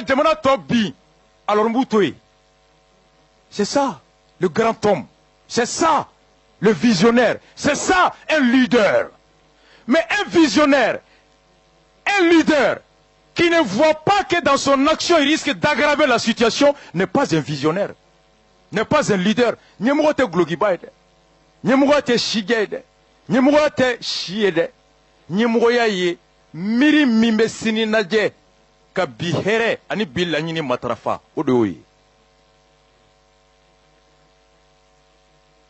be jamana to bi alors mbutoy. C'est ça le grand homme, c'est ça le visionnaire, c'est ça un leader. Mais un visionnaire, un leader qui ne voit pas que dans son action il risque d'aggraver la situation n'est pas un visionnaire, n'est pas un leader. Nyemgo te glogiba ede, nyemgo te shige ede, nyemgo te shiede, nyemgo ya ye miri mimbe sini naje ka bihere ani billa nyini matrafa odoyi.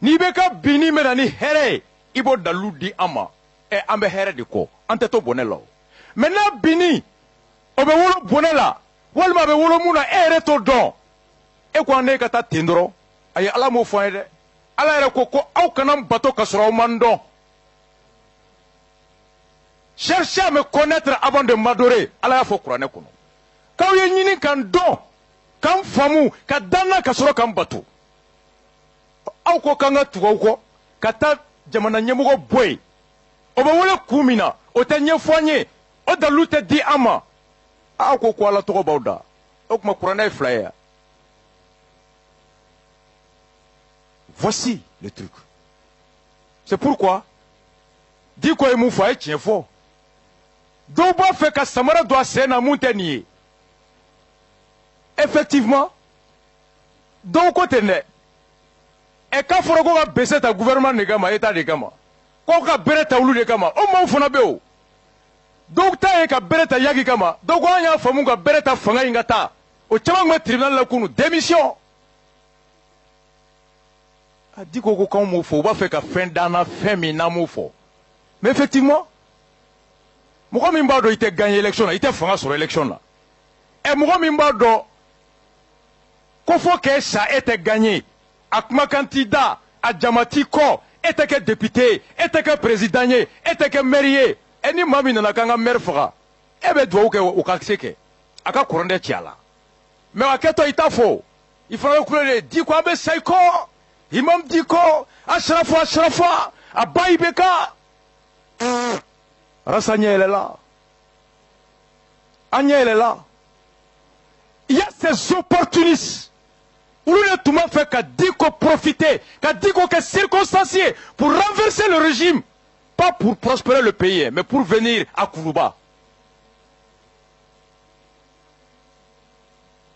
Ni beka bini mena ni here ibo daludi ama e ambe here de ko ante to bonelo. Maintenant bini obe wolo bonela walma be wolo muna ere to don e ko ane kata tindro ay ala mo fo ede ala ere ko au kanam bato kasro mando. Cherchez à me connaître avant de m'adorer. Ala ya fo Qur'an kono. Ka ye nyini kan don kan famu ka danna kasro kan bato. Au ko kanga tuwa ko kata jamana nyemugo boy obe wole kumina o te nyefanye o dalute di ama au ko ko ala to bawda o kuma Qur'an flyer. Voici le truc. C'est pourquoi dit ko e mu fa e tien fo do ba fait ka samara do asena munteni. Effectivement donc côté ne e ka foro ko ka bese ta gouvernement de gama état de gama ko ka bereta ulu de gama o ma fona be o donc ta e ka bereta yagi gama donc anya famu ka bereta fanga ingata o chama ngwe tribunal la kunu démission a dit ko ko mo fo ba fait ka fin dana fin mi na mo fo mais effectivement mo ko mi mbado ite gagner élection là ite fanga sur élection là e mo ko mi mbado ko fo que ça était gagné. Akma candidat à Djamati ko était que député, était que président, était que maire, et ni mami nana kanga maire fera. Ebe doit ou kakseke. Aka courande tiala. Mais à keto itafo. Il faudrait que le dit quoi be saiko. Imam diko, ashrafa, abayi beka. Rassanya elle est là. Anya elle est là. Il y a ces opportunistes. Où le tout monde fait qu'à dire qu'on profiter, qu'à dire qu'on est circonstancié pour renverser le régime, pas pour prospérer le pays, mais pour venir à Kourouba.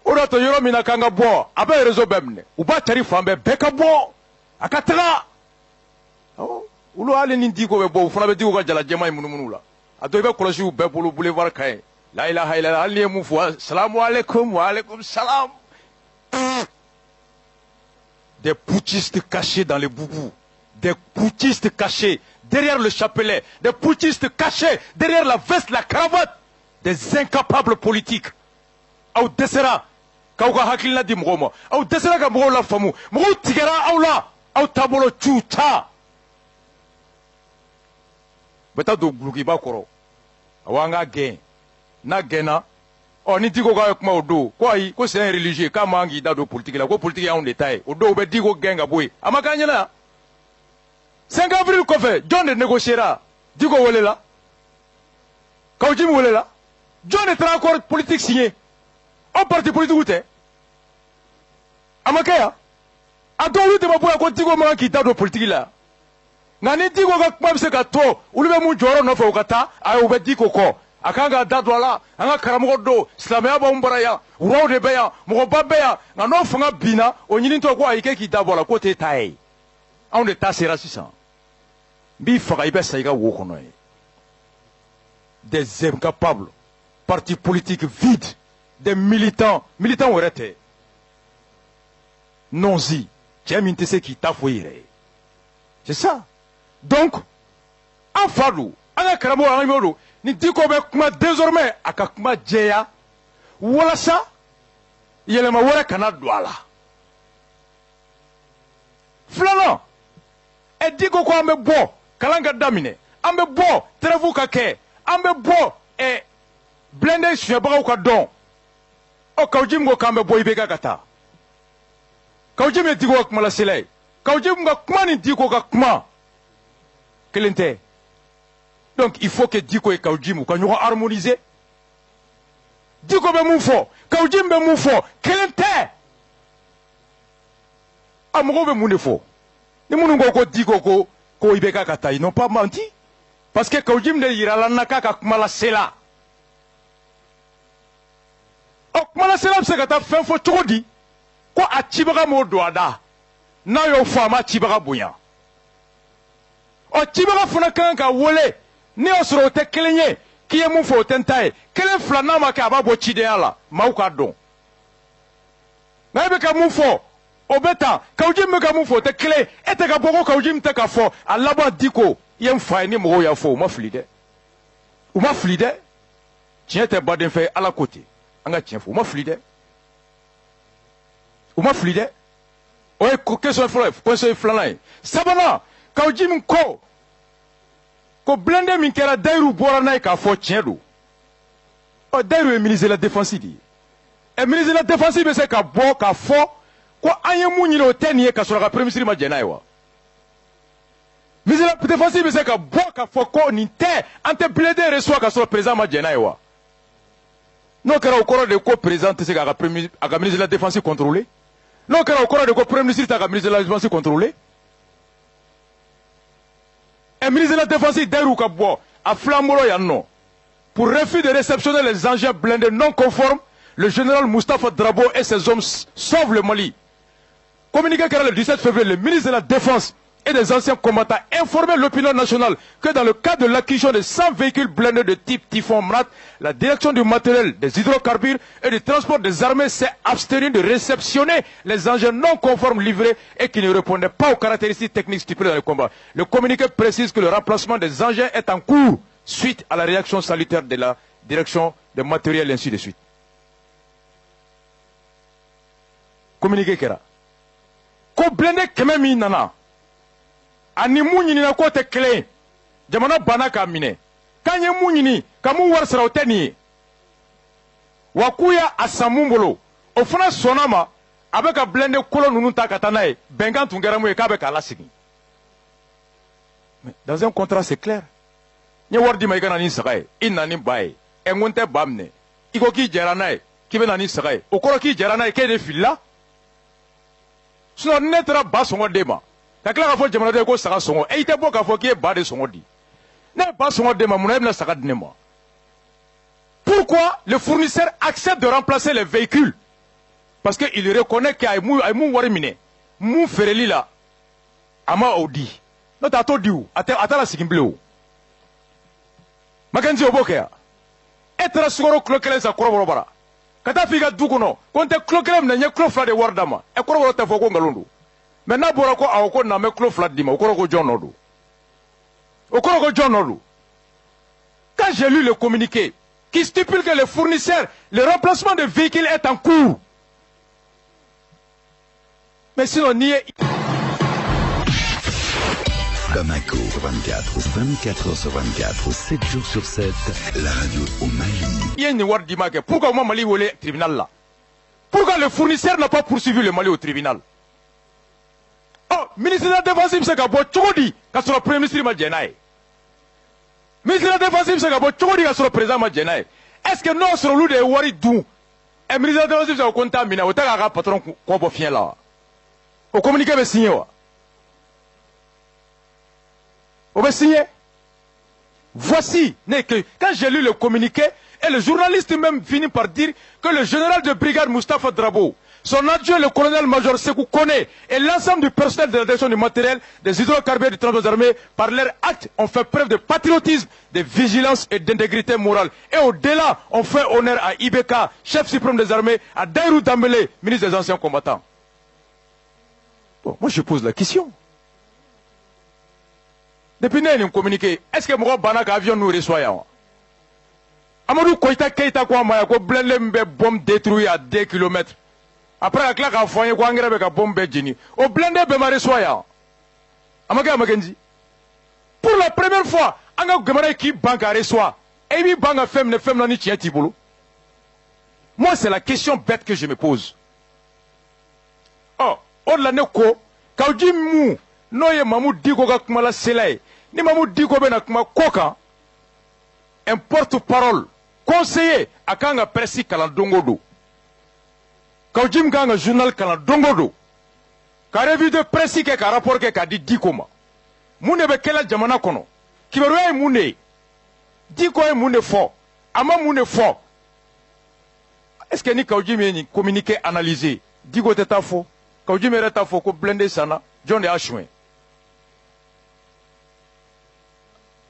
Oda to yoro mina kanga bo, abe rezo bemne, uba tari fambe beka bo, akatara. Oh, ulo ale ni diko be bo, ufuna be diko ka jala jema imunu la. Ato ibe kolosi ube bulu boulevard kaye. La ilaha illallah, ali mufu, salamu alaikum, wa alaikum salam. Des putschistes cachés dans les boubous, des putschistes cachés derrière le chapelet, des putschistes cachés derrière la veste, la cravate, des incapables politiques. Au desera, kauka hakilna di mgomo, au desera ka mgo la famu, mgo tigera au la, au tabolo chucha. Beta do gluki ba koro, awanga gen, na gena. On ni digo ka kuma odo ko ayi ko c'est un religieux ka mangi da do politique la ko politique ya on détail odo be digo genga boy amakanya na 5 avril ko fe John de négociera digo wolela ka ojimi wolela John est encore politique signé un parti politique outé amakaya ado lu de maboya ko digo mangi da do politique la ngani digo ka kuma se ka to ulu be mu joro no fe okata ayo be digo ko akanga dadwala anga karamogo do islamia ba umbaraya uraw de beya mo babeya ngano fanga bina onyini to ko ayike ki dabola ko te tai on de tasera sisan bi faga ibe saiga wo kono e des incapables partis politiques vides des militants orete nonzi jaminte se ki tafoire c'est ça donc en fadou anga karamogo anga ni diko be kuma désormais aka kuma jeya wala sa yelema wala kana douala flano e diko ko ambe bo kalanga damine ambe bo trevu ka ke ambe bo e blende sheba ko don o kawjim go kambe bo ibe kata kawjim diko kuma la sele kawjim go kuma ni diko ka kuma kelente. Donc il faut que Diko et Kaoujimu, quand nous harmoniser, Diko be mun fɔ Kawujim be mun fɔ kelen tɛ a mɔgɔw be mun de fɔ ni minnu ko ko Diko ko i bɛ ka taa ils n'ont pas menti parce que Kawujim de yirala na k'a ka kuma lase la ɔ kuma lase la bɛ se ka taa fɛn fɔ cogo di ko a cibaga m'o don a da n'a y'o fɔ a ma cibaga bonya ɔ cibaga fana ka kan ka wele ni y'a sɔrɔ o tɛ kelen ye k'i ye mun fɔ o tɛ n ta ye kelen fila n'a ma kɛ a b'a bɔ cidenya la maaw k'a dɔn nka e bɛ ka mun fɔ o bɛ tan Kawujim bɛ ka mun fɔ o tɛ kelen e tɛ ka bɔ ko Kawujim tɛ ka fɔ a laban Diko i ye n fa ye ni mɔgɔw y'a fɔ u ma fili dɛ u ma fili dɛ tiɲɛ tɛ baden fɛ Ala ko ten an ka tiɲɛ fɔ u ma fili dɛ u ma fili dɛ o ye question fɔlɔ ye question filanan ye sabanan Kawujim ko blende min kɛra Dayiru bɔra n'a ye k'a fɔ tiɲɛ don ɔ Dayiru ye ministre de la défense de ye ɛ ministre de la défense bɛ se ka bɔ k'a fɔ ko an ye mun ɲini o tɛ nin ye ka sɔrɔ ka premier ministre ma jɛn n'a ye wa ministre de la défense bɛ se ka bɔ k'a fɔ ko nin tɛ an tɛ blende reçoit ka sɔrɔ président ma jɛn n'a ye wa n'o kɛra o kɔrɔ de ko président tɛ se k'a ka ministre de la défense contrôler n'o kɛra o kɔrɔ de ko premier ministre t'a ka ministre de la défense contrôler un ministre de la défense Dayiru ka bɔ a Flambola yan nɔ pour refus de réceptionner les engins blindés non conformes le général Moustapha Drabo et ses hommes sauvent le Mali. Communiqué le 17 février, le ministre de la Défense et des anciens combattants informaient l'opinion nationale que dans le cadre de l'acquisition de 100 véhicules blindés de type Typhon MRAT, la direction du matériel, des hydrocarbures et du transport des armées s'est abstenue de réceptionner les engins non conformes livrés et qui ne répondaient pas aux caractéristiques techniques stipulées dans le combat. Le communiqué précise que le remplacement des engins est en cours suite à la réaction salutaire de la direction des matériels, ainsi de suite. Communiqué Kera. Ko blende keme mi nana. Ani mu ɲinina k'o tɛ kelen ye jamana banna k'a minɛ k'an ye mun ɲini ka mun wari sara o tɛ nin ye wa k'u y'a san mun bolo o fana sɔnna ma a bɛ ka blende kolon ninnu ta ka taa n'a ye bɛnkan tun kɛra mun ye k'a bɛ k'a lasegin mais dans un contrat c'est clair n ye wari d'i ma i ka na ni saga ye i na ni ba ye ɛ n ko n tɛ ba minɛ i ko k'i jɛra n'a ye k'i bɛ na ni saga ye o kɔrɔ k'i jɛra n'a ye k'e de filila sinon ni ne taara ba sɔngɔ d'e ma ka tila k'a fɔ jamanaden ko saga sɔngɔ e i tɛ bɔ k'a fɔ k'i ye ba de sɔngɔ di ne ye ba sɔngɔ d'e ma mun na e bɛna saga di ne ma pourquoi le fournisseur accepte de remplacer les véhicules parce que il reconnaît qu'il a ye mun wari minɛ mun feereli la a ma o di n'o tɛ a t'o di o a t'a la segin bilen o Makenzi o b'o kɛ yan e taara sukaro kilo kelen san kɔrɔbɔrɔ bara ka taa fɔ i ka du kɔnɔ ko n tɛ kilo kelen minɛ n ye kilo fila de wari d'a ma ɛ kɔrɔbɔrɔ tɛ fɔ ko nkalon don mais n'a bɔra ko awɔ ko na n bɛ kilo fila d'i ma o kɔrɔ ko jɔn nɔ don o kɔrɔ ko jɔn nɔ don quand j'ai lu le communiqué qui stipule que le fournisseur le remplacement de véhicules est en cours mais sinon n'i ye Bamako 24 sur 24, 7 jours sur 7, la radio au Mali. Il y a une word d'image. Pourquoi moi Mali volé tribunal là? Pourquoi le fournisseur n'a pas poursuivi le Mali au tribunal? Oh, ministre de la Défense, il s'est gabé Tchogodi, quand le premier ministre m'a gêné. Ministre de la Défense, il s'est gabé Tchogodi, quand le président m'a gêné. Est-ce que nous sommes l'ou de Wari Dou? Et ministre de la Défense, il s'est contaminé. Au temps patron qu'on va faire là. Au communiqué, il signé. On va signer. Voici, quand j'ai lu le communiqué, et le journaliste même finit par dire que le général de brigade Moustapha Drabo, son adjoint le colonel-major Sekou Kone et l'ensemble du personnel de la direction du matériel, des hydrocarbures et du transport des armées, par leur acte, ont fait preuve de patriotisme, de vigilance et d'intégrité morale. Et au-delà, on fait honneur à Ibeka, chef suprême des armées, à Dairou Dambélé, ministre des anciens combattants. Bon, moi je pose la question. Depuis nous avons communiqué, est-ce que nous avons un avion nous reçoit? Amadou Koïta Keïta Kouamaya, ko blende mbe bombe détruite à 2 km. Après la claque à foyer, ko angere beka bombe jini. O blende be ma reçoit ya. Amaka Makenzi. Pour la première fois, anga gemara qui banque à reçoit. Et bi banque à femme ne femme ni tieti bolo. Moi c'est la question bête que je me pose. Oh, on la neko, kaudi mou. Noye Mamou Diko ka kuma la selaye ni Mamou Diko be na kuma koka un porte-parole conseiller a kan ka presse kalan don o don Kaw Jim kan ka journal kalan don o don ka revue de presse kɛ ka rapport kɛ k'a di Diko ma mun de bɛ kɛla jamana kɔnɔ kibaruya ye mun de ye Diko ye mun de fɔ a ma mun de fɔ est-ce que ni Kaw Jim ye nin communiqué analysé Diko tɛ taa fɔ Kaw Jim yɛrɛ t'a fɔ ko Blindé sanna jɔn de y'a suɲɛ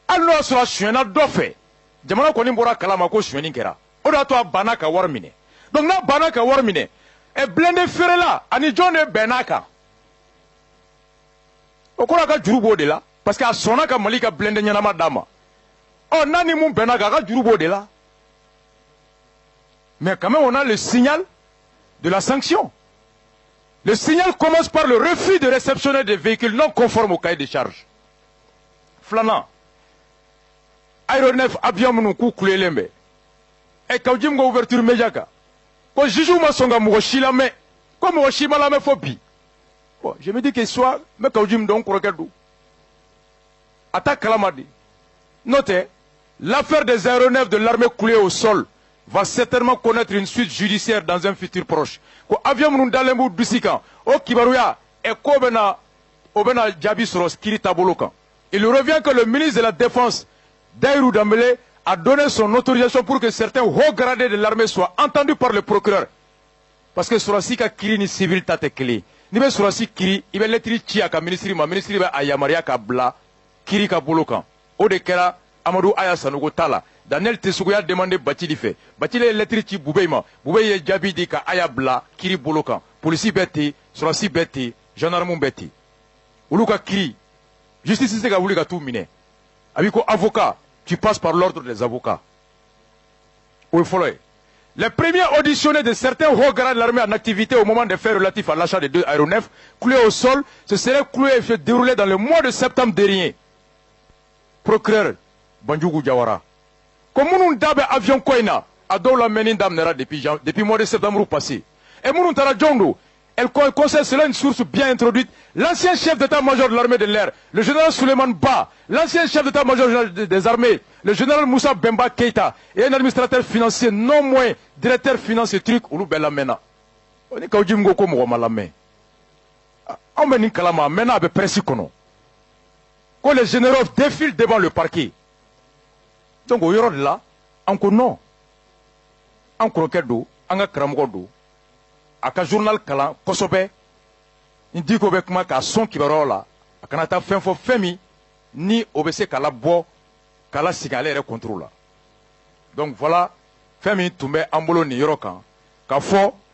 hali n'o y'a sɔrɔ a suɲɛna dɔ fɛ jamana kɔni bɔra kalama ko suɲɛni kɛra o de y'a to a banna ka wari minɛ donc n'a banna ka wari minɛ Blindé feerela ani jɔn de bɛnn'a kan o kɔrɔ a ka juru b'o de la parce que a sɔnna ka Mali ka Blindé ɲɛnama d'a ma ɔ n'a ni mun bɛnna kan a ka juru b'o de la mais quand même on a le signal de la sanction. Le signal commence par le refus de réceptionner des véhicules non conformes au cahier de charges. Flanant. Aéronef avion munu ku kulelen bɛ ɛ Kaw Jim ka ouverture média kan ko juge ma sɔn ka mɔgɔ si lamɛn ko mɔgɔ si ma lamɛn fo bi bon je me dis que soit n bɛ Kaw Jim dɔn n kɔrɔkɛ don a t'a kalama de n'o tɛ l'affaire des aéronefs de l'armée coulés au sol va certainement connaître une suite judiciaire dans un futur proche ko avion minnu dalen b'u dusi kan o kibaruya ko o bɛna jaabi sɔrɔ kiiri taabolo kan il revient que le ministre de la défense Daïrou Dambélé a donné son autorisation pour que certains hauts gradés de l'armée soient entendus par le procureur parce que surasi ka kiiri ni civil ta tɛ kelen n'i bɛ surasi kiiri i bɛ lettre ci a ka ministre ma ministre bɛ a yamaruya ka bila kiiri ka bolo kan o de kɛra Amadou Aya Sanogo ta la Daniel Tessougou y'a demandé Bathily fɛ Bathily ye lettre ci Boubèye ma Boubèye ye jaabi di ka Aya bila kiiri bolo kan polisi bɛ ten surasi bɛ ten gendarme bɛ ten olu ka kiiri justice tɛ se ka wuli ka t'u minɛ a b'i ko avocat tu passes par l'ordre des avocats o ye fɔlɔ ye. Les premiers auditionnés de certains hauts grades de l'armée en activité au moment des faits relatifs à l'achat des 2 aéronefs cloués au sol se seraient cloués et se déroulaient dans le mois de septembre dernier. Procureur Banjugu Jawara. Comme nous avons avion Koina, à Doula Menin Damnera depuis mois de septembre passé. Et nous avons Djongo. Elle concerne cela une source bien introduite. L'ancien chef d'état-major de l'armée de l'air, le général Suleiman Ba, l'ancien chef d'état-major des armées, le général Moussa Bemba Keita, et un administrateur financier non moins directeur financier truc, Oulu Belamena. On est Kaw Jim Goko Mouamalame. On m'a dit Kalama, maintenant avec presse kono. Quand les généraux défilent devant le parquet. Donc au yoro de là, encore non. Encore kedo, anga kramodo. A ka journal kalan kosɛbɛ n di ko bɛ kuma k'a sɔn kibaruyaw la a kana taa fɛn fɔ fɛn min ni o bɛ se k'a labɔ k'a lasigi ale yɛrɛ contrôle la donc voilà fɛn min tun bɛ an bolo nin yɔrɔ kan k'a fɔ